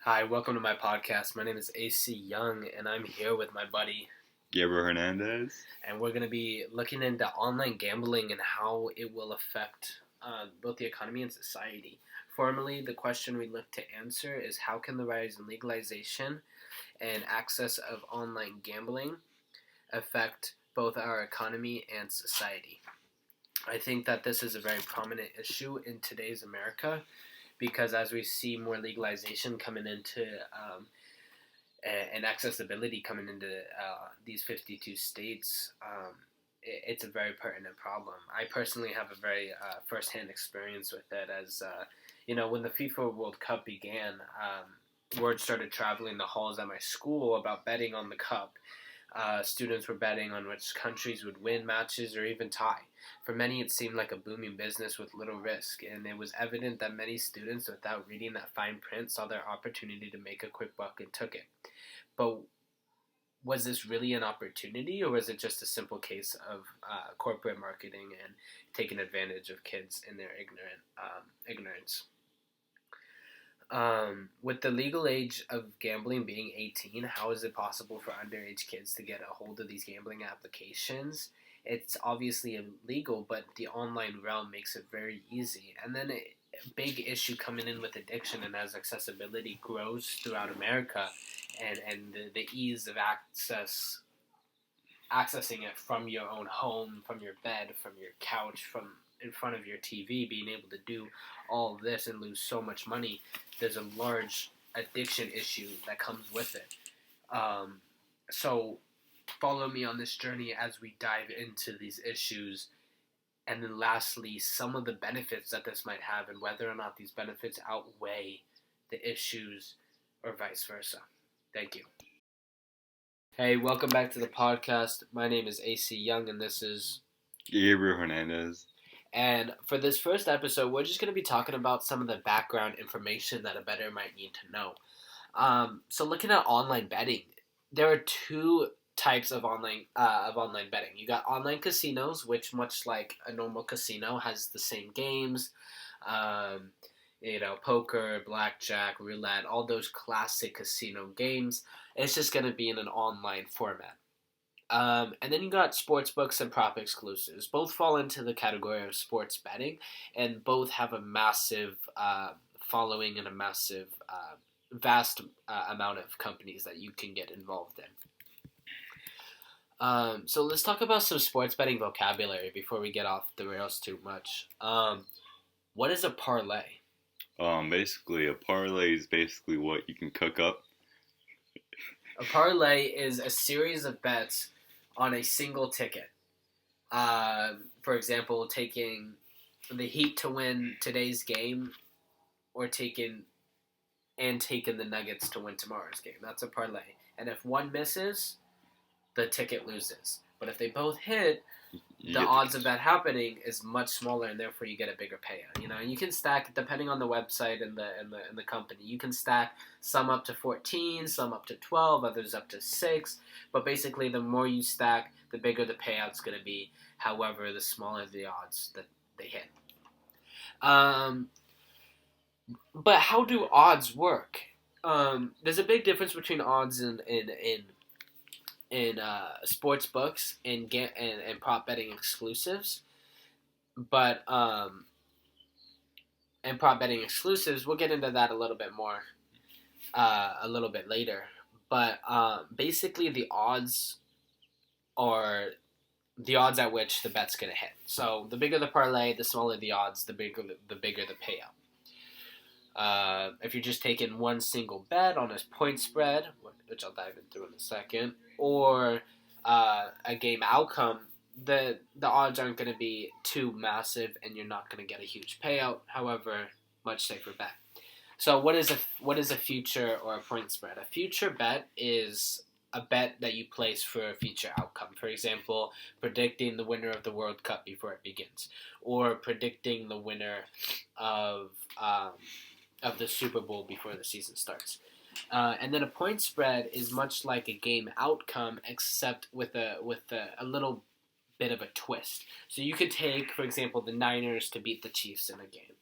Hi, welcome to my podcast. My name is AC Young, and I'm here with my buddy, Gabriel Hernandez. and we're going to be looking into online gambling and how it will affect both the economy and society. Formally, the question we look to answer is how can the rise in legalization and access of online gambling affect both our economy and society? I think that this is a very prominent issue in today's America because as we see more legalization coming into and accessibility coming into these 52 states, it's a very pertinent problem. I personally have a very firsthand experience with it as, when the FIFA World Cup began, word started traveling the halls at my school about betting on the cup. Students were betting on which countries would win matches or even tie. For many, it seemed like a booming business with little risk, and it was evident that many students, without reading that fine print, saw their opportunity to make a quick buck and took it. But was this really an opportunity, or was it just a simple case of corporate marketing and taking advantage of kids in their ignorance? With the legal age of gambling being 18, how is it possible for underage kids to get a hold of these gambling applications? It's obviously illegal, but the online realm makes it very easy. And then a big issue coming in with addiction, and as accessibility grows throughout America, and the ease of accessing it from your own home, from your bed, from your couch, from in front of your TV, being able to do all this and lose so much money, there's a large addiction issue that comes with it. So follow me on this journey as we dive into these issues, and then lastly, some of the benefits that this might have and whether or not these benefits outweigh the issues or vice versa. Thank you. Hey, welcome back to the podcast. My name is AC Young, and this is Gabriel Hernandez. And for this first episode, we're just going to be talking about some of the background information that a bettor might need to know. So looking at online betting, there are two types of online betting. You got online casinos, which much like a normal casino has the same games, um, poker, blackjack, roulette, all those classic casino games. It's just going to be in an online format. And then you got sports books and prop exclusives. Both fall into the category of sports betting, and both have a massive following and a massive, vast amount of companies that you can get involved in. So let's talk about some sports betting vocabulary before we get off the rails too much. What is a parlay? Basically, a parlay is basically what you can cook up. A parlay is a series of bets on a single ticket. For example, taking the Heat to win today's game, or taking the Nuggets to win tomorrow's game. That's a parlay. And if one misses, the ticket loses. But if they both hit, the odds of that happening is much smaller, and therefore you get a bigger payout. You can stack, depending on the website and the company, you can stack some up to 14, some up to 12, others up to 6. But basically, the more you stack, the bigger the payout's going to be. However, the smaller the odds that they hit. But how do odds work? There's a big difference between odds in sports books and prop betting exclusives, but and prop betting exclusives, we'll get into that a little bit more a little bit later. But basically, the odds are the odds at which the bet's gonna hit. So the bigger the parlay, the smaller the odds, the bigger the payout. If you're just taking one single bet on a point spread, which I'll dive into in a second, or a game outcome, the odds aren't going to be too massive, and you're not going to get a huge payout. However, much safer bet. So what is a future or a point spread? A future bet is a bet that you place for a future outcome. For example, predicting the winner of the World Cup before it begins, or predicting the winner of the Super Bowl before the season starts. And then a point spread is much like a game outcome, except with a little bit of a twist. So you could take, for example, the Niners to beat the Chiefs in a game.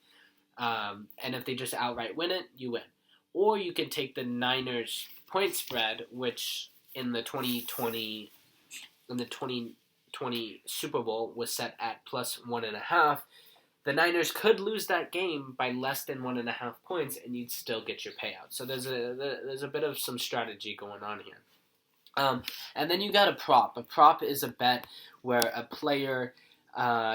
And if they just outright win it, you win. or you can take the Niners point spread, which in the 2020 Super Bowl was set at +1.5. The Niners could lose that game by less than 1.5 points, and you'd still get your payout. So there's a bit of some strategy going on here. And then you got a prop. A prop is a bet where a player,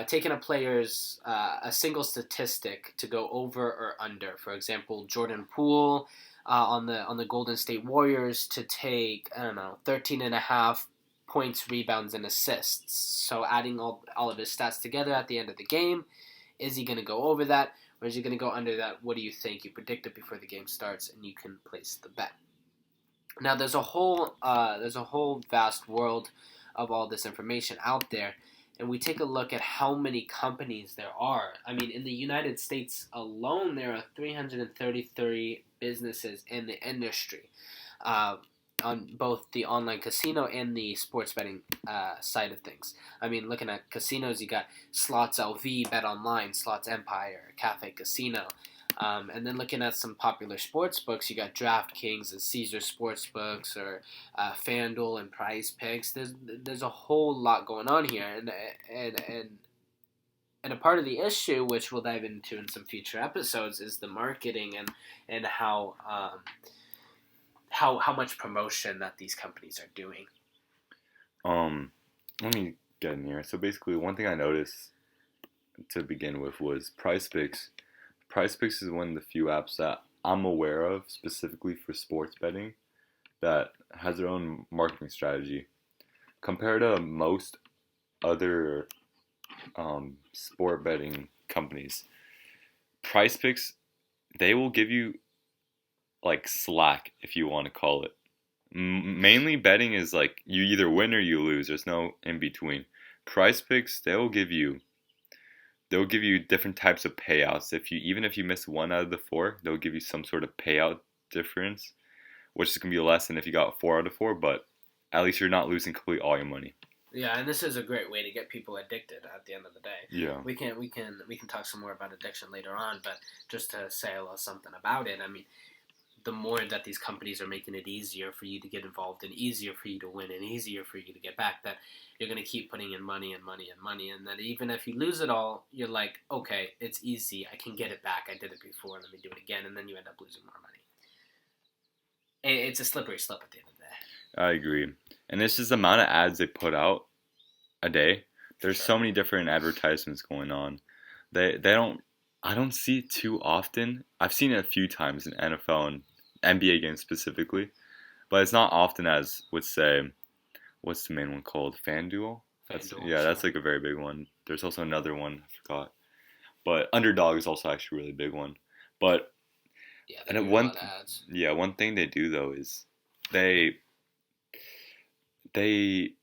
taking a player's a single statistic to go over or under. For example, Jordan Poole on the Golden State Warriors to take 13.5 points, rebounds, and assists. So adding all of his stats together at the end of the game. Is he going to go over that, or is he going to go under that? What do you think? You predict it before the game starts, and you can place the bet. Now, there's a whole vast world of all this information out there, and we take a look at how many companies there are. I mean, in the United States alone, there are 333 businesses in the industry. On both the online casino and the sports betting side of things. I mean, looking at casinos, you got Slots LV, Bet Online, Slots Empire, Cafe Casino. And then looking at some popular sports books, you got DraftKings and Caesar Sportsbooks, or FanDuel and Prize Picks. There's a whole lot going on here, and a part of the issue, which we'll dive into in some future episodes, is the marketing and how much promotion that these companies are doing. Let me get in here. So basically, one thing I noticed to begin with was Prize Picks. Prize Picks is one of the few apps that I'm aware of specifically for sports betting that has their own marketing strategy. Compared to most other sport betting companies, Prize Picks, they will give you like slack, if you want to call it. Mainly betting is like you either win or you lose. There's no in between. Prize Picks, they'll give you different types of payouts. Even if you miss one out of the four, they'll give you some sort of payout difference, which is gonna be less than if you got 4 out of 4. But at least you're not losing completely all your money. Yeah, and this is a great way to get people addicted at the end of the day. Yeah. We can talk some more about addiction later on, but just to say a little something about it, I mean, the more that these companies are making it easier for you to get involved and easier for you to win and easier for you to get back, that you're going to keep putting in money and money and money, and then even if you lose it all, you're like, okay, it's easy, I can get it back, I did it before, let me do it again, and then you end up losing more money. It's a slippery slope at the end of the day. I agree. And this is the amount of ads they put out a day. There's so many different advertisements going on. I don't see it too often. I've seen it a few times in NFL and NBA games specifically, but it's not often as, would say, what's the main one called? FanDuel? That's like a very big one. There's also another one, I forgot. But Underdog is also actually a really big one. But one thing they do though is they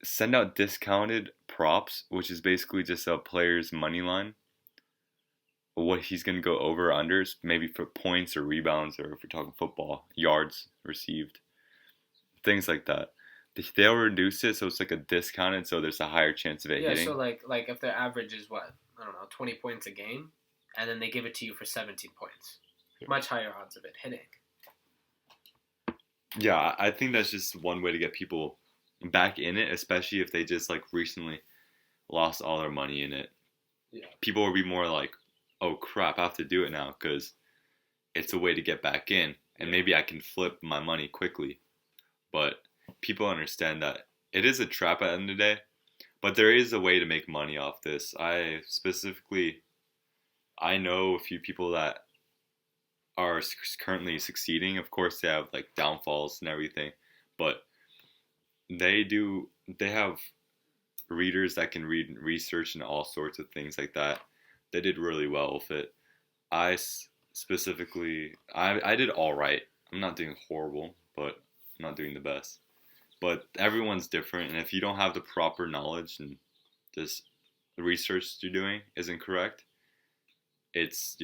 send out discounted props, which is basically just a player's money line. What he's going to go over or unders, maybe for points or rebounds, or if we're talking football, yards received, things like that. They'll reduce it so it's like a discounted, so there's a higher chance of it hitting. Yeah, so like if their average is 20 points a game, and then they give it to you for 17 points, much higher odds of it hitting. Yeah, I think that's just one way to get people back in it, especially if they just like recently lost all their money in it. Yeah. People will be more like, oh crap, I have to do it now because it's a way to get back in, and maybe I can flip my money quickly. But people understand that it is a trap at the end of the day, but there is a way to make money off this. I know a few people that are currently succeeding. Of course, they have like downfalls and everything, but they have readers that can read research and all sorts of things like that. They did really well with it. I did all right. I'm not doing horrible, but I'm not doing the best. But everyone's different, and if you don't have the proper knowledge and just the research you're doing isn't correct, I'd say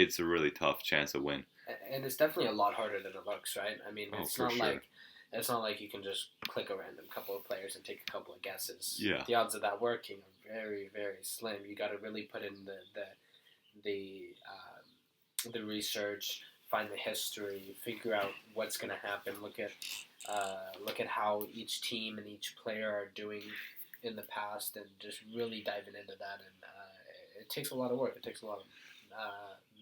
it's a really tough chance to win. And it's definitely a lot harder than it looks, right? I mean, it's not like you can just click a random couple of players and take a couple of guesses. Yeah. The odds of that working are very, very slim. You got to really put in the research, find the history, figure out what's going to happen. Look at how each team and each player are doing in the past, and just really diving into that. And it takes a lot of work. It takes a lot of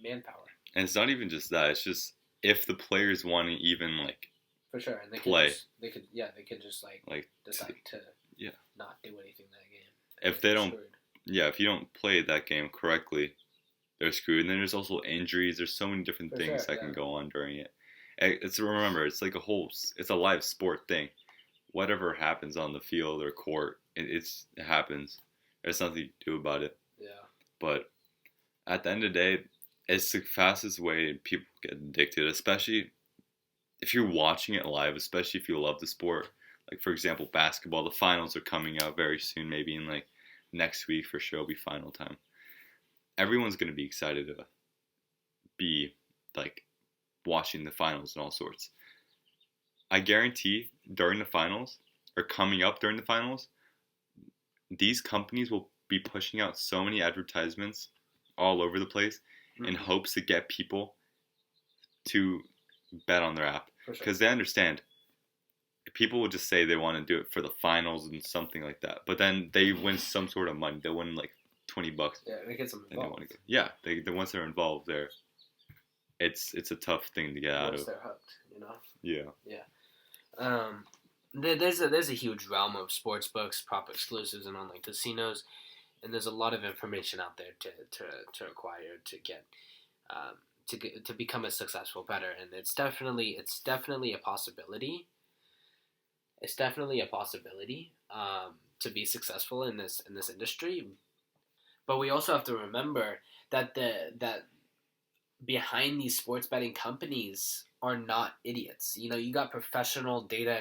manpower. And it's not even just that. It's just if the players want to even like for sure, and they play, they could just decide to not do anything that game. If they don't, if you don't play that game correctly, they're screwed. And then there's also injuries. There's so many different things that can go on during it. It's like it's a live sport thing. Whatever happens on the field or court, it happens. There's nothing to do about it. Yeah. But at the end of the day, it's the fastest way people get addicted, especially if you're watching it live, especially if you love the sport. Like, for example, basketball, the finals are coming out very soon, maybe in like next week for sure, will be final time. Everyone's going to be excited to be like watching the finals and all sorts. I guarantee during the finals or coming up during the finals, these companies will be pushing out so many advertisements all over the place in hopes to get people to bet on their app. Because they understand people will just say they want to do it for the finals and something like that. But then they win some sort of money. They win like $20. Yeah, they get some involved. The ones that are involved there, it's a tough thing to get out of. They're hooked, you know? Yeah. Yeah. There's a huge realm of sports books, prop exclusives, and online casinos, and there's a lot of information out there to acquire to get to become a successful bettor, and it's definitely a possibility. It's definitely a possibility to be successful in this industry, but we also have to remember that that behind these sports betting companies are not idiots. You know, you got professional data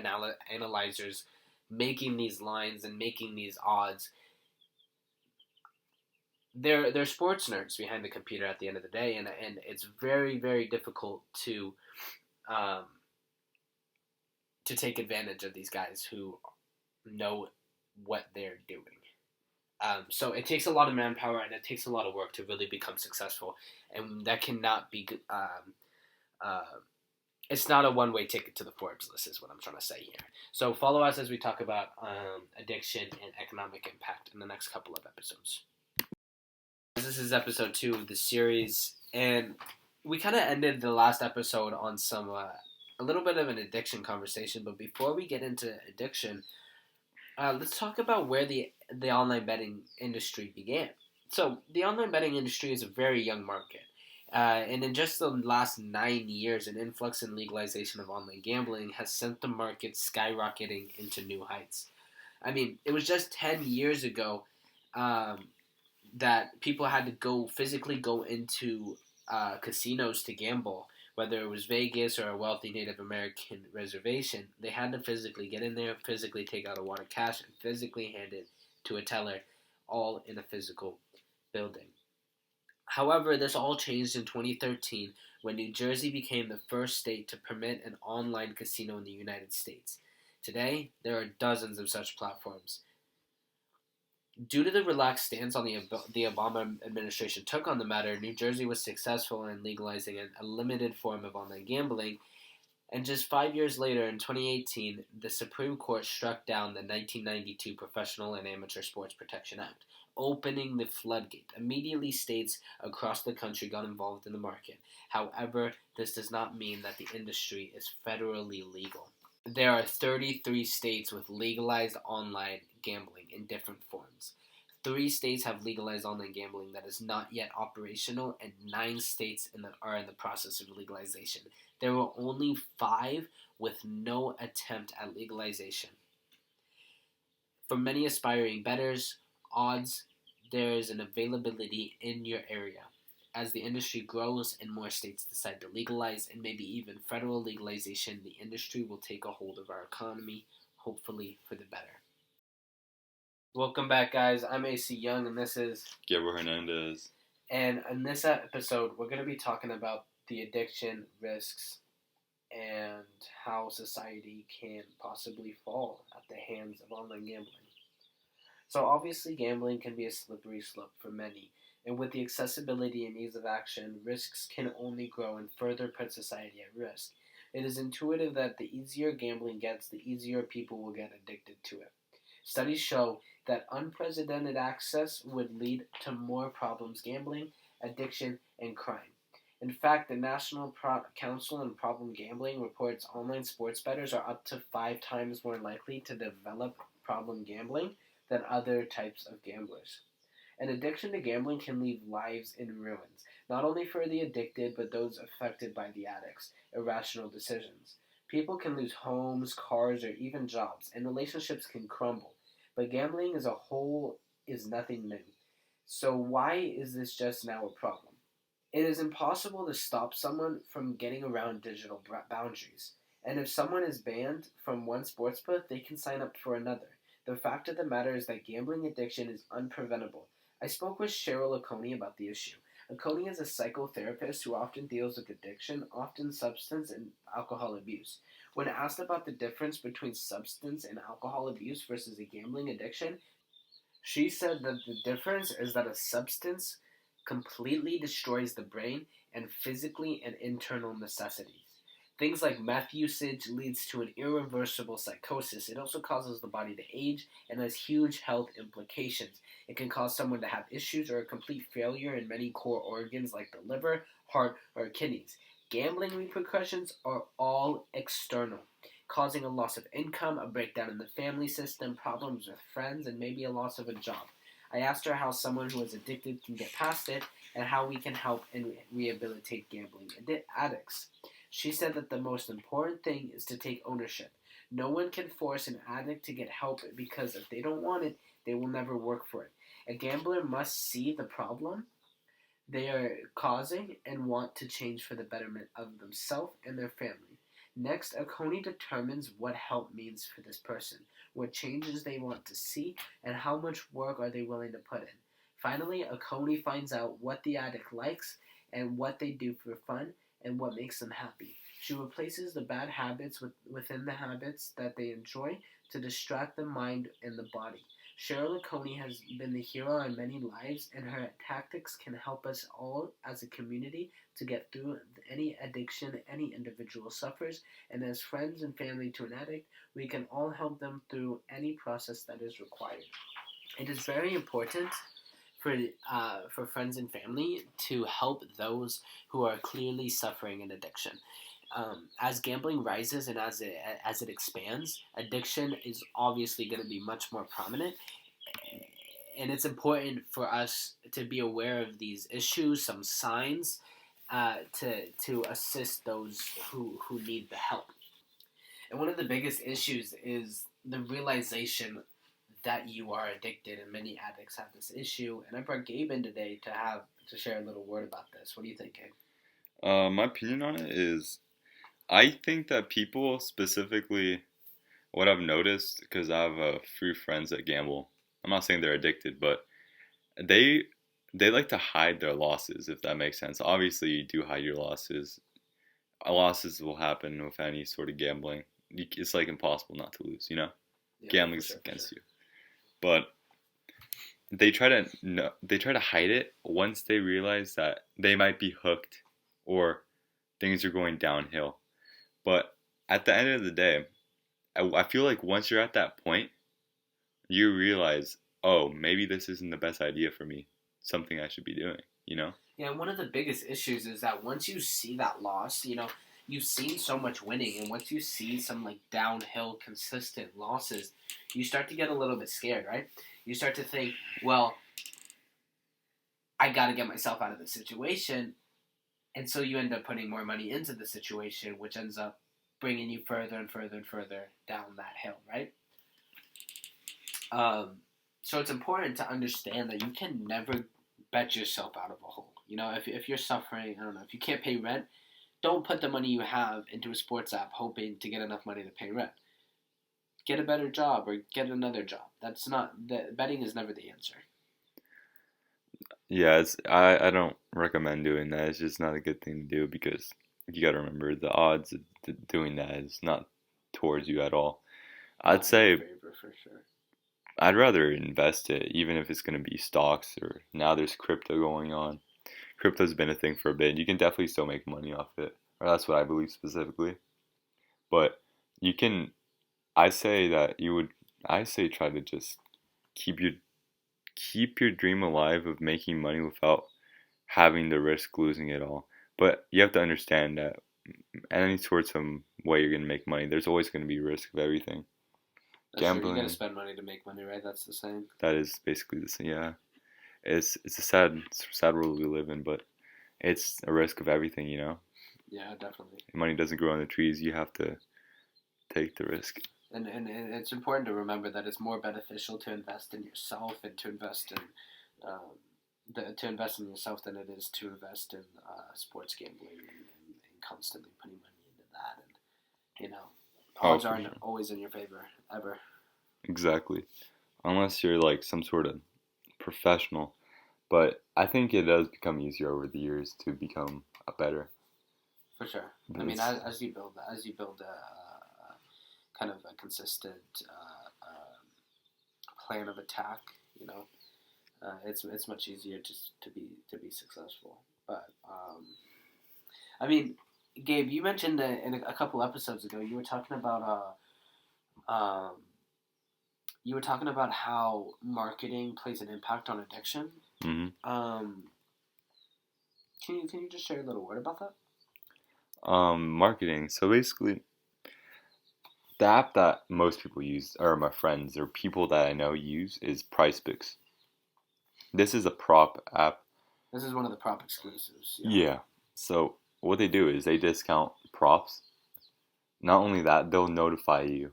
analyzers making these lines and making these odds. They're sports nerds behind the computer at the end of the day, and it's very, very difficult to take advantage of these guys who know what they're doing. So it takes a lot of manpower and it takes a lot of work to really become successful, and that cannot be. It's not a one-way ticket to the Forbes list, is what I'm trying to say here. So follow us as we talk about addiction and economic impact in the next couple of episodes. This is episode 2 of the series, and we kind of ended the last episode on some a little bit of an addiction conversation. But before we get into addiction, let's talk about where the online betting industry began. So the online betting industry is a very young market. And in just the last 9 years, an influx and legalization of online gambling has sent the market skyrocketing into new heights. I mean, it was just 10 years ago that people had to physically go into casinos to gamble, whether it was Vegas or a wealthy Native American reservation. They had to physically get in there, physically take out a wad of cash, and physically hand it to a teller, all in a physical building. However, this all changed in 2013 when New Jersey became the first state to permit an online casino in the United States. Today, there are dozens of such platforms. Due to the relaxed stance the Obama administration took on the matter, New Jersey was successful in legalizing a limited form of online gambling, and just 5 years later, in 2018, the Supreme Court struck down the 1992 Professional and Amateur Sports Protection Act, opening the floodgate. Immediately, states across the country got involved in the market. However, this does not mean that the industry is federally legal. There are 33 states with legalized online gambling in different forms. 3 states have legalized online gambling that is not yet operational, and 9 states are in the process of legalization. There were only 5 with no attempt at legalization. For many aspiring bettors, odds, there is an availability in your area. As the industry grows and more states decide to legalize, and maybe even federal legalization, the industry will take a hold of our economy, hopefully for the better. Welcome back, guys. I'm AC Young, and this is Gabriel Hernandez. And in this episode, we're going to be talking about the addiction risks and how society can possibly fall at the hands of online gambling. So obviously, gambling can be a slippery slope for many, And with the accessibility and ease of action, risks can only grow and further put society at risk. It is intuitive that the easier gambling gets, the easier people will get addicted to it. Studies show that unprecedented access would lead to more problems gambling, addiction, and crime. In fact, the National Council on Problem Gambling reports online sports bettors are up to 5 times more likely to develop problem gambling than other types of gamblers. An addiction to gambling can leave lives in ruins, not only for the addicted, but those affected by the addict's irrational decisions. People can lose homes, cars, or even jobs, and relationships can crumble. But gambling as a whole is nothing new. So, why is this just now a problem? It is impossible to stop someone from getting around digital boundaries. And if someone is banned from one sportsbook, they can sign up for another. The fact of the matter is that gambling addiction is unpreventable. I spoke with Cheryl Oconee about the issue. Oconee is a psychotherapist who often deals with addiction, often substance and alcohol abuse. When asked about the difference between substance and alcohol abuse versus a gambling addiction, she said that the difference is that a substance completely destroys the brain and physically and internal necessities. Things like meth usage leads to an irreversible psychosis. It also causes the body to age and has huge health implications. It can cause someone to have issues or a complete failure in many core organs like the liver, heart, or kidneys. Gambling repercussions are all external, causing a loss of income, a breakdown in the family system, problems with friends, and maybe a loss of a job. I asked her how someone who is addicted can get past it and how we can help and rehabilitate gambling addicts. She said that the most important thing is to take ownership. No one can force an addict to get help because if they don't want it, they will never work for it. A gambler must see the problem they are causing and want to change for the betterment of themselves and their family. Next, Oconee determines what help means for this person, what changes they want to see, and how much work are they willing to put in. Finally, Oconee finds out what the addict likes and what they do for fun and what makes them happy. She replaces the bad habits within the habits that they enjoy to distract the mind and the body. Cheryl Oconee has been the hero in many lives, and her tactics can help us all as a community to get through any addiction any individual suffers. And as friends and family to an addict, we can all help them through any process that is required. It is very important for friends and family to help those who are clearly suffering an addiction. As gambling rises and as it expands, addiction is obviously going to be much more prominent, and it's important for us to be aware of these issues, some signs, to assist those who need the help. And one of the biggest issues is the realization that you are addicted, and many addicts have this issue. And I brought Gabe in today to share a little word about this. What do you think, Gabe? My opinion on it is, I think that people specifically, what I've noticed, because I have a few friends that gamble. I'm not saying they're addicted, but they they like to hide their losses, if that makes sense. Obviously, you do hide your losses. Losses will happen with any sort of gambling. It's like impossible not to lose, you know? Yeah, Gambling's for sure, against you. But they try to hide it once they realize that they might be hooked or things are going downhill. But at the end of the day, I feel like once you're at that point, you realize, oh, maybe this isn't the best idea for me. Something I should be doing, you know? Yeah, and one of the biggest issues is that once you see that loss, you've seen so much winning, and once you see some like downhill consistent losses, you start to get a little bit scared, right? You start to think, well, I got to get myself out of this situation, and so you end up putting more money into the situation, which ends up bringing you further and further and further down that hill, right? So it's important to understand that you can never bet yourself out of a hole. If you're suffering, I don't know, if you can't pay rent, don't put the money you have into a sports app hoping to get enough money to pay rent. Get a better job or get another job. Betting is never the answer. Yeah, I don't recommend doing that. It's just not a good thing to do because you got to remember the odds of doing that is not towards you at all. I'd Not in your say favor for sure. I'd rather invest it, even if it's going to be stocks or now there's crypto going on. Crypto's been a thing for a bit. You can definitely still make money off it, or that's what I believe specifically. But you can, I say that you would, I say try to just keep your keep your dream alive of making money without having to risk losing it all. But you have to understand that any sorts of way you're gonna make money, there's always gonna be risk of everything. That's true. You gotta Gambling, spend money to make money, right? That's the same. that is basically the same. Yeah, it's a sad world we live in, but it's a risk of everything. Yeah, definitely. Money doesn't grow on the trees. You have to take the risk. And it's important to remember that it's more beneficial to invest in yourself and to invest in um, to invest in yourself than it is to invest in sports gambling and constantly putting money into that. And Oh, odds for aren't sure. always in your favor ever. Exactly. Unless you're like some sort of professional. But I think it does become easier over the years to become a better. For sure. I mean, It's, as you build a kind of a consistent plan of attack, you know, it's much easier just to be successful. But I mean, Gabe, you mentioned that in a couple episodes ago, um, you were talking about how marketing plays an impact on addiction. hmm Um, can you just share a little word about that? Marketing. So basically, the app that most people use, or my friends or people that I know use, is PricePicks. This is a prop app. This is one of the prop exclusives. Yeah. Yeah. So what they do is they discount props. Not only that, they'll notify you,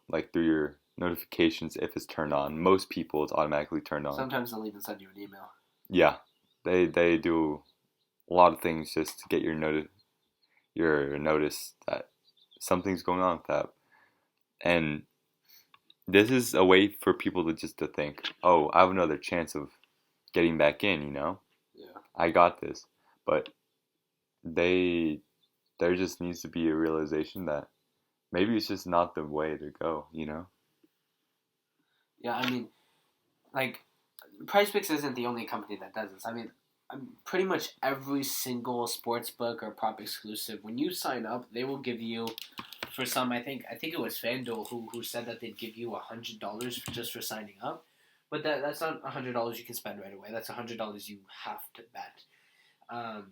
like through your notifications if it's turned on. Most people, it's automatically turned on. Sometimes they'll even send you an email. Yeah, they do a lot of things just to get your notice that something's going on with that. And this is a way for people to just to think, oh, I have another chance of getting back in. Yeah. I got this. But they there just needs to be a realization that maybe it's just not the way to go. Yeah. I mean, like, PricePicks isn't the only company that does this. I mean, pretty much every single sports book or prop exclusive, when you sign up, they will give you. For some, I think it was FanDuel who said that they'd give you $100 just for signing up, but that's not $100 you can spend right away. That's $100 you have to bet. Um,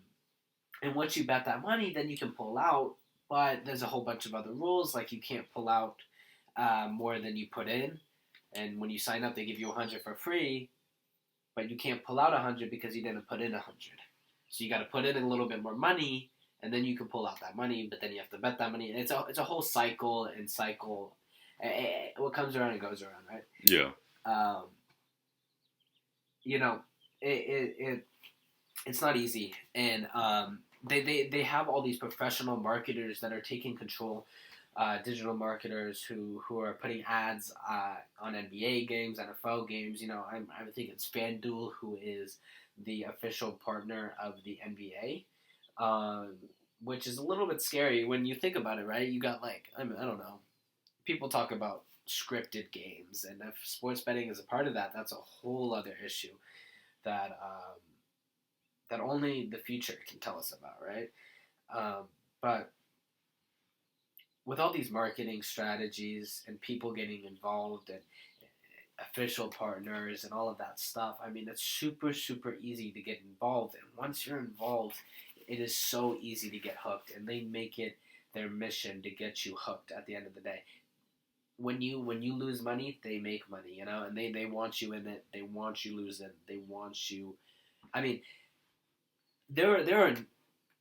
and once you bet that money, then you can pull out. But there's a whole bunch of other rules, like you can't pull out more than you put in. And when you sign up, they give you 100 for free, but you can't pull out 100 because you didn't put in 100. So you got to put in a little bit more money, and then you can pull out that money. But then you have to bet that money, and it's a whole cycle and cycle. What comes around it goes around, right? Yeah. Um, you know, it's not easy, and they have all these professional marketers that are taking control. Digital marketers who are putting ads on NBA games, NFL games. I think it's FanDuel who is the official partner of the NBA, which is a little bit scary when you think about it. Right? You got I don't know. People talk about scripted games, and if sports betting is a part of that, that's a whole other issue that that only the future can tell us about, right? But with all these marketing strategies and people getting involved and official partners and all of that stuff, I mean, it's super, super easy to get involved. And once you're involved, it is so easy to get hooked. And they make it their mission to get you hooked at the end of the day. When you lose money, they make money, and they want you in it. They want you losing. They want you. I mean, there are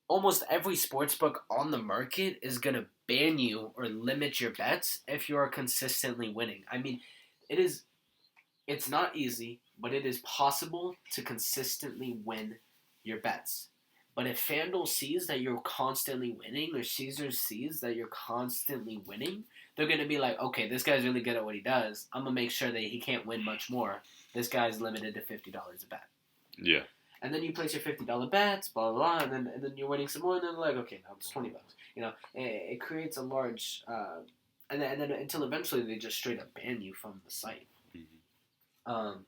almost every sports book on the market is going to ban you or limit your bets if you are consistently winning. I mean, it's not easy, but it is possible to consistently win your bets. But if FanDuel sees that you're constantly winning, or Caesars sees that you're constantly winning, they're going to be like, okay, this guy's really good at what he does. I'm going to make sure that he can't win much more. This guy's limited to $50 a bet. Yeah. And then you place your $50 bets, blah blah blah, and then you're winning some more, and then like, okay, now it's $20. It creates a large, and then until eventually they just straight up ban you from the site. Mm-hmm. Um,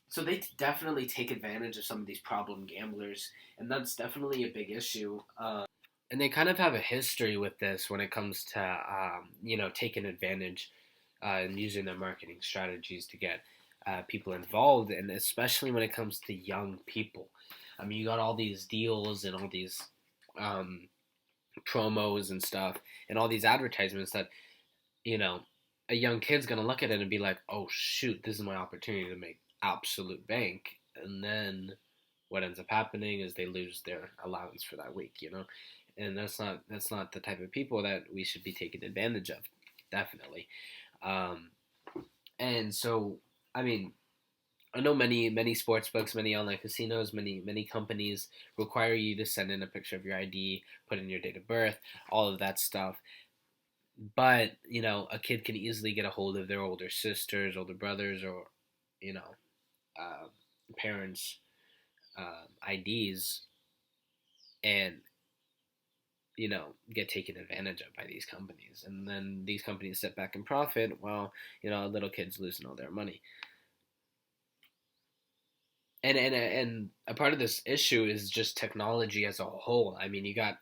so they definitely take advantage of some of these problem gamblers, and that's definitely a big issue. And they kind of have a history with this when it comes to taking advantage and using their marketing strategies to get people involved, and especially when it comes to young people. I mean, you got all these deals and all these um, promos and stuff, and all these advertisements that you know a young kid's gonna look at it and be like, "Oh shoot, this is my opportunity to make absolute bank," and then what ends up happening is they lose their allowance for that week, and that's not the type of people that we should be taking advantage of, definitely. Um, and so, I mean, I know many sports books, many online casinos, many companies require you to send in a picture of your ID, put in your date of birth, all of that stuff. But a kid can easily get a hold of their older sisters, older brothers, or you know, uh, parents' IDs, and get taken advantage of by these companies, and then these companies sit back and profit while a little kid's losing all their money. And a part of this issue is just technology as a whole. I mean, you got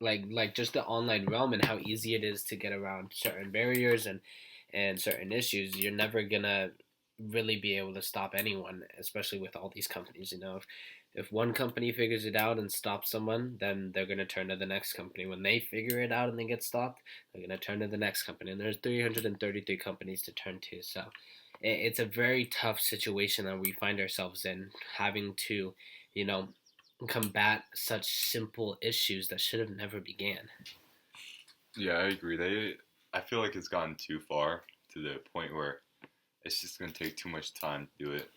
like just the online realm and how easy it is to get around certain barriers and certain issues. You're never gonna really be able to stop anyone, especially with all these companies. If one company figures it out and stops someone, then they're gonna turn to the next company. When they figure it out and they get stopped, they're gonna turn to the next company. And there's 333 companies to turn to. So it's a very tough situation that we find ourselves in, having to, you know, combat such simple issues that should have never began. Yeah, I agree. I feel like it's gotten too far to the point where it's just gonna take too much time to do it.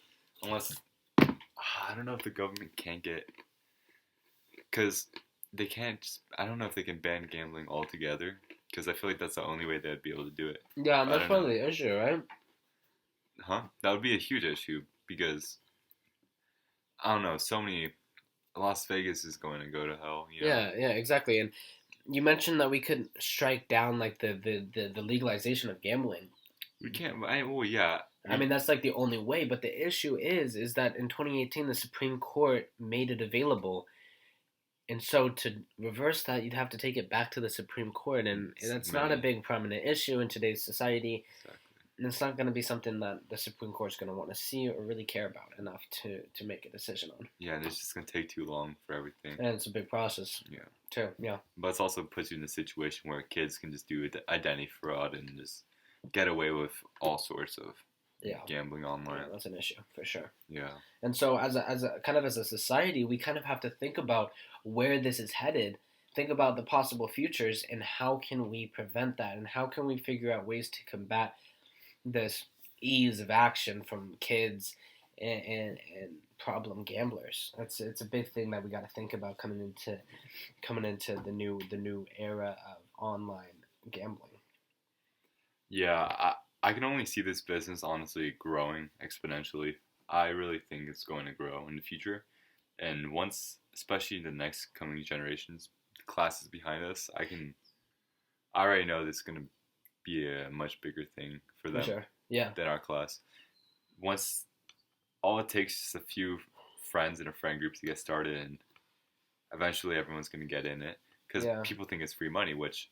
Unless I don't know if the government can't get, because they can't. I don't know if they can ban gambling altogether. Because I feel like that's the only way they'd be able to do it. Yeah, that's part of the issue, right? Huh? That would be a huge issue because I don't know. So many. Las Vegas is going to go to hell. Yeah, exactly. And you mentioned that we could strike down like the legalization of gambling. We can't. Well, yeah. I mean, that's like the only way. But the issue is that in 2018 the Supreme Court made it available, and so to reverse that, you'd have to take it back to the Supreme Court, and that's not a big prominent issue in today's society. Exactly. And it's not going to be something that the Supreme Court's going to want to see or really care about enough to make a decision on. Yeah, and it's just going to take too long for everything. And it's a big process. Yeah. Too, yeah. But it also puts you in a situation where kids can just do identity fraud and just get away with all sorts of gambling online. Yeah, that's an issue for sure. Yeah. And so as a society, we kind of have to think about where this is headed, think about the possible futures, and how can we prevent that, and how can we figure out ways to combat this ease of action from kids and problem gamblers. It's a big thing that we got to think about coming into the new era of online gambling. Yeah, I can only see this business honestly growing exponentially. I really think it's going to grow in the future, and once, especially the next coming generations, the classes behind us, I already know this is going to be a much bigger thing for them than our class. Once, all it takes is a few friends in a friend group to get started, and eventually everyone's going to get in it because people think it's free money, which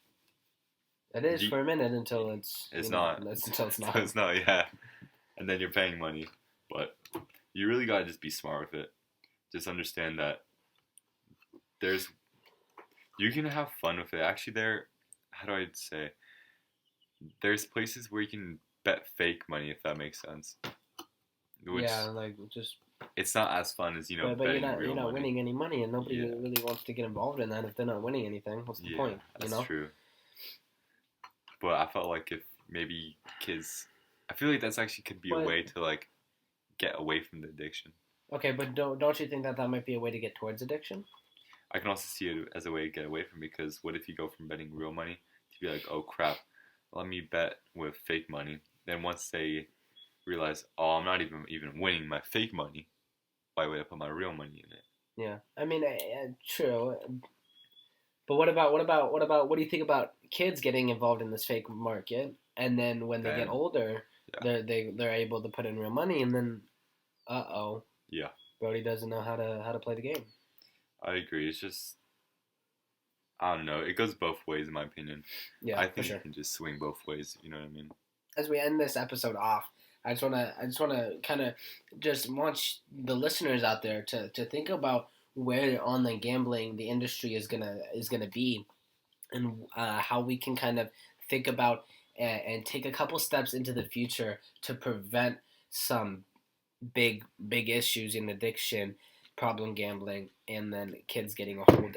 it is for a minute until it's not. Until it's not. It's not, yeah. And then you're paying money, but you really gotta just be smart with it. Just understand that you can have fun with it. Actually, how do I say? There's places where you can bet fake money, if that makes sense. It's not as fun as but betting you're not money. Winning any money, and nobody really wants to get involved in that if they're not winning anything. What's the point? That's true. But I felt like if maybe kids, I feel like that's actually could be a way to like get away from the addiction. Okay, but don't you think that might be a way to get towards addiction? I can also see it as a way to get away from it, because what if you go from betting real money to be like, oh crap, let me bet with fake money. Then once they realize, oh, I'm not even winning my fake money, why would I put my real money in it? Yeah, I mean, true. But what do you think about kids getting involved in this fake market, and then when they get older, Yeah. they're able to put in real money, and then Yeah, Brody doesn't know how to play the game. I agree. It's just I don't know. It goes both ways in my opinion. Yeah, I for think sure. it can just swing both ways. You know what I mean? As we end this episode off, I just wanna kind of just want the listeners out there to think about where online gambling the industry is gonna be, and how we can kind of think about and take a couple steps into the future to prevent some big issues in addiction, problem gambling, and then kids getting a hold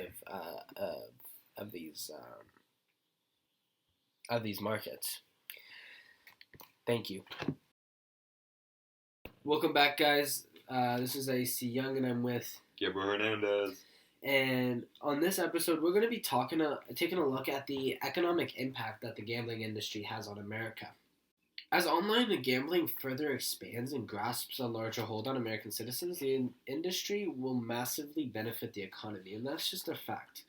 of these markets. Thank you. Welcome back, guys. This is AC Young, and I'm with. Gabriel Hernandez. And on this episode, we're going to be taking a look at the economic impact that the gambling industry has on America. As online gambling further expands and grasps a larger hold on American citizens, the industry will massively benefit the economy, and that's just a fact.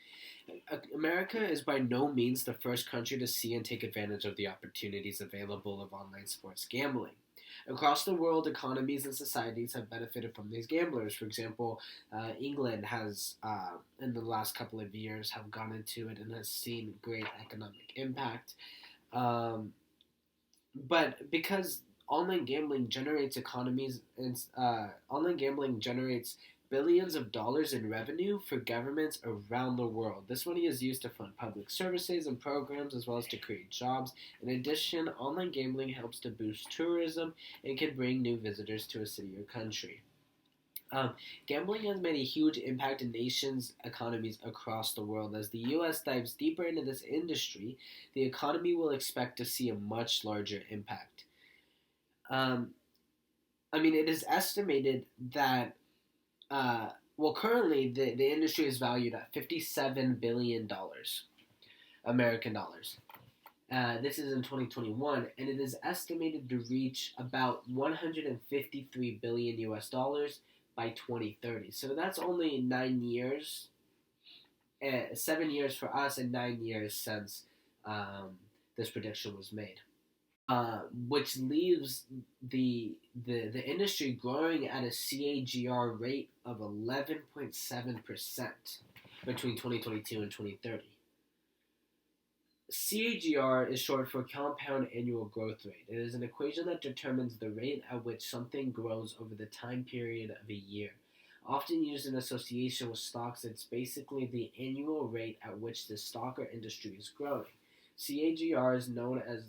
America is by no means the first country to see and take advantage of the opportunities available of online sports gambling. Across the world, economies and societies have benefited from these gamblers. For example, England has, in the last couple of years, have gone into it and has seen great economic impact. Um, but because online gambling generates billions of dollars in revenue for governments around the world. This money is used to fund public services and programs as well as to create jobs. In addition, online gambling helps to boost tourism and can bring new visitors to a city or country. Gambling has made a huge impact in nations' economies across the world. As the U.S. dives deeper into this industry, the economy will expect to see a much larger impact. Um, it is estimated that, currently the industry is valued at $57 billion American dollars. This is in 2021, and it is estimated to reach about 153 billion US dollars by 2030. So that's only 9 years, 7 years for us, and 9 years since this prediction was made. Which leaves the industry growing at a CAGR rate of 11.7% between 2022 and 2030. CAGR is short for compound annual growth rate. It is an equation that determines the rate at which something grows over the time period of a year. Often used in association with stocks, it's basically the annual rate at which the stock or industry is growing. CAGR is known as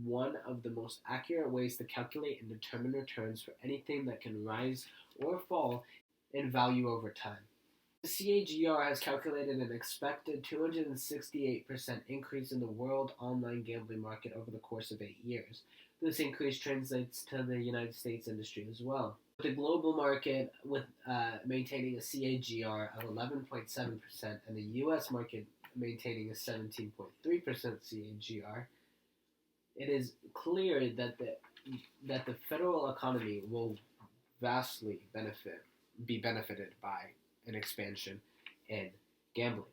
one of the most accurate ways to calculate and determine returns for anything that can rise or fall in value over time. The CAGR has calculated an expected 268% increase in the world online gambling market over the course of 8 years. This increase translates to the United States industry as well. The global market with maintaining a CAGR of 11.7% and the U.S. market maintaining a 17.3% CAGR, it is clear that the federal economy will vastly be benefited by an expansion in gambling.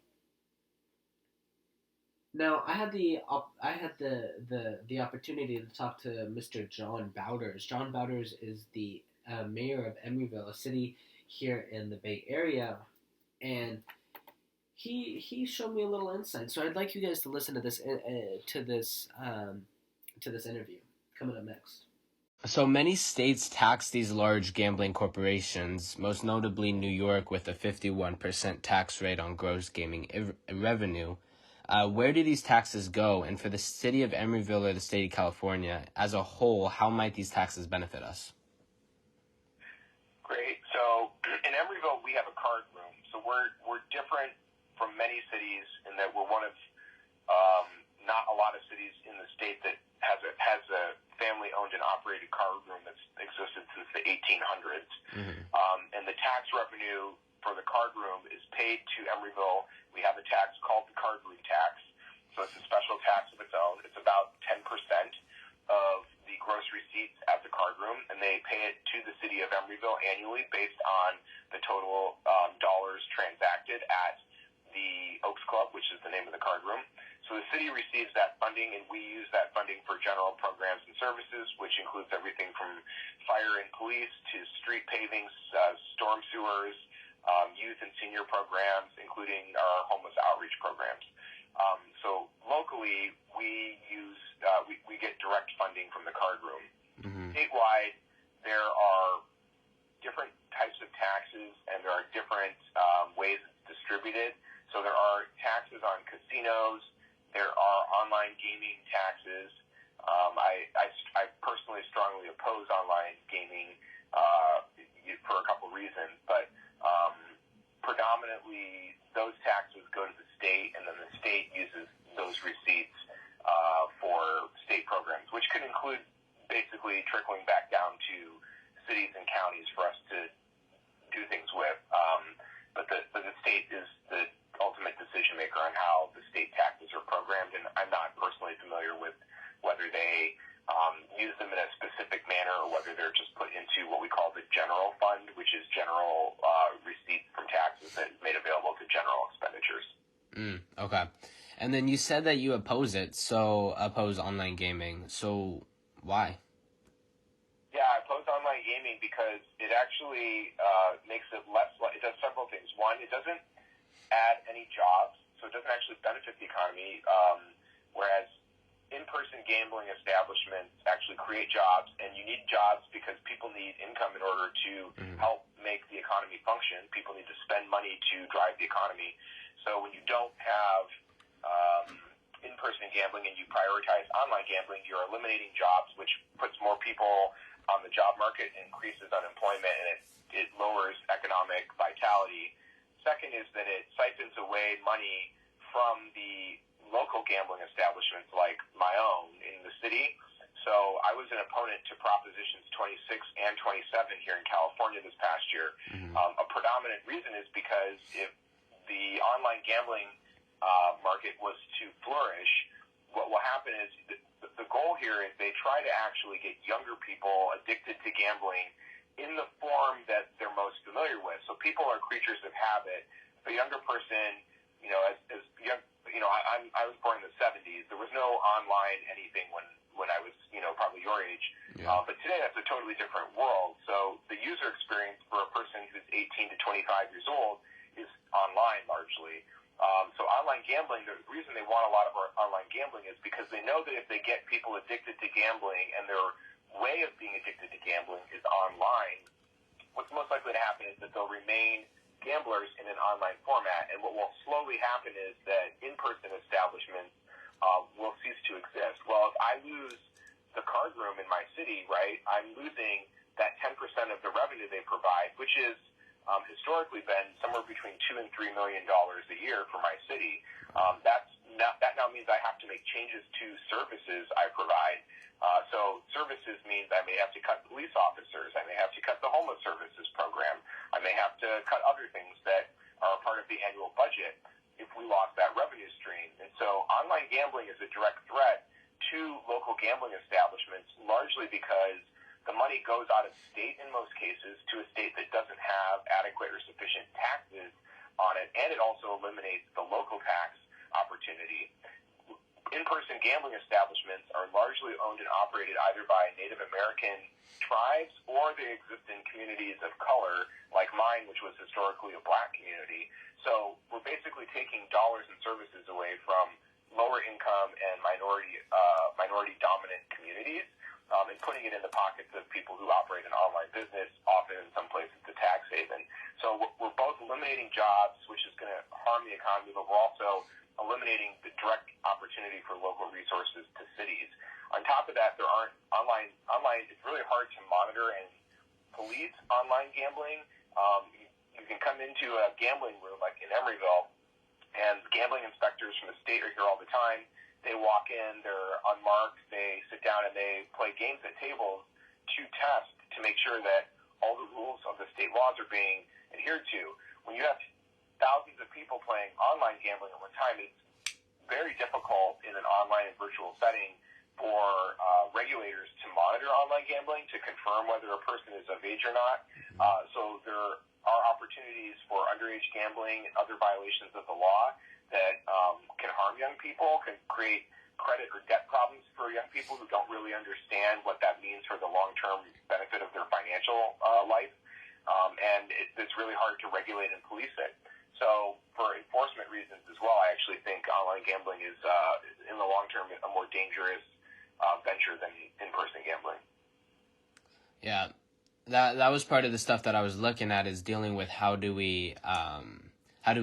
Now, I had the opportunity to talk to Mr. John Bowders. John Bowders is the mayor of Emeryville, a city here in the Bay Area, and he showed me a little insight. So I'd like you guys to listen to this interview coming up next. So many states tax these large gambling corporations, most notably New York with a 51% tax rate on gross gaming revenue. Where do these taxes go? And for the city of Emeryville or the state of California as a whole, how might these taxes benefit us? Great. So in Emeryville, we have a card room. So we're different from many cities in that we're one of not a lot of cities in the state that has a family-owned and operated card room that's existed since the 1800s. Mm-hmm. And the tax revenue for the card room is paid to Emeryville. We have a tax called the card room tax. So it's a special tax of its own. It's about 10% of the gross receipts at the card room, and they pay it to the city of Emeryville annually based on the total dollars transacted at the Oaks Club, which is the name of the card room. So the city receives that funding, and we use that funding for general programs and services, which includes everything from fire and police to street pavings, storm sewers, youth and senior programs, including our homeless outreach programs. So locally, we get direct funding from the card room. Mm-hmm. Statewide, there are different types of taxes, and there are different ways it's distributed. So there are taxes on casinos. There are online gaming taxes. I personally strongly oppose online gaming for a couple reasons, but predominantly those taxes go to the state, and then the state uses those receipts for state programs, which could include basically trickling back down to cities and counties for us to do things with. But the state is the ultimate decision maker on how the state taxes are programmed, and I'm not personally familiar with whether they use them in a specific manner or whether they're just put into what we call the general fund, which is general receipts from taxes that is made available to general expenditures. Okay. And then you said that you oppose online gaming. So why? Yeah, I oppose online gaming because it actually makes it less. It does several things. One, it doesn't add any jobs, so it doesn't actually benefit the economy, whereas in-person gambling establishments actually create jobs, and you need jobs because people need income in order to help make the economy function. People need to spend money to drive the economy. So when you don't have in-person gambling and you prioritize online gambling, you're eliminating jobs, which puts more people on the job market, increases unemployment, and it lowers economic vitality. Second is that it siphons away money from the local gambling establishments like my own in the city. So I was an opponent to Propositions 26 and 27 here in California this past year. A predominant reason is because if the online gambling market was to flourish, what will happen is the goal here is they try to actually get younger people addicted to gambling in the form that they're most familiar with. So people are creatures of habit. A younger person, as young, I was born in the 70s. There was no online anything when I was, probably your age. Yeah. But today that's a totally different world. So the user experience for a person who's 18 to 25 years old is online largely. So online gambling, the reason they want a lot of our online gambling is because they know that if they get people addicted to gambling and their way of being addicted to gambling is online, what's most likely to happen is that they'll remain gamblers in an online format. And what will slowly happen is that in-person establishments will cease to exist. Well, if I lose the card room in my city, right, I'm losing that 10% of the revenue they provide, which is historically been somewhere between $2 and $3 million a year for my city. That now means I have to make changes to services I provide. So services means I may have to cut police officers. I may have to cut the homeless services program. I may have to cut other things that are a part of the annual budget if we lost that revenue stream. And so online gambling is a direct threat to local gambling establishments, largely because the money goes out of state in most cases to a state that doesn't have adequate or sufficient taxes on it, and it also eliminates the local tax opportunity. In-person gambling establishments are largely owned and operated either by Native American tribes or they exist in communities of color like mine, which was historically a black community. So we're basically taking dollars and services away from lower income and minority dominant communities and putting it in the pockets of people who operate an online business, often in some places it's a tax haven. So we're both eliminating jobs, which is going to harm the economy, but we're also eliminating the direct opportunity for local resources to cities. On top of that, there aren't online. It's really hard to monitor and police online gambling. You can come into a gambling room like in Emeryville, and gambling inspectors from the state are here all the time. They walk in, they're unmarked, they sit down and they play games at tables to test to make sure that all the rules of the state laws are being adhered to. When you have thousands of people playing online gambling at one time, it's very difficult in an online and virtual setting for regulators to monitor online gambling, to confirm whether a person is of age or not. So there are opportunities for underage gambling and other violations of the law that can harm young people, can create credit or debt problems for young people who don't really understand what that means for the long-term benefit of their financial life. And it's really hard to regulate and police it. So for enforcement reasons as well, I actually think online gambling is, in the long term, a more dangerous venture than in-person gambling. Yeah, that was part of the stuff that I was looking at, is dealing with how do we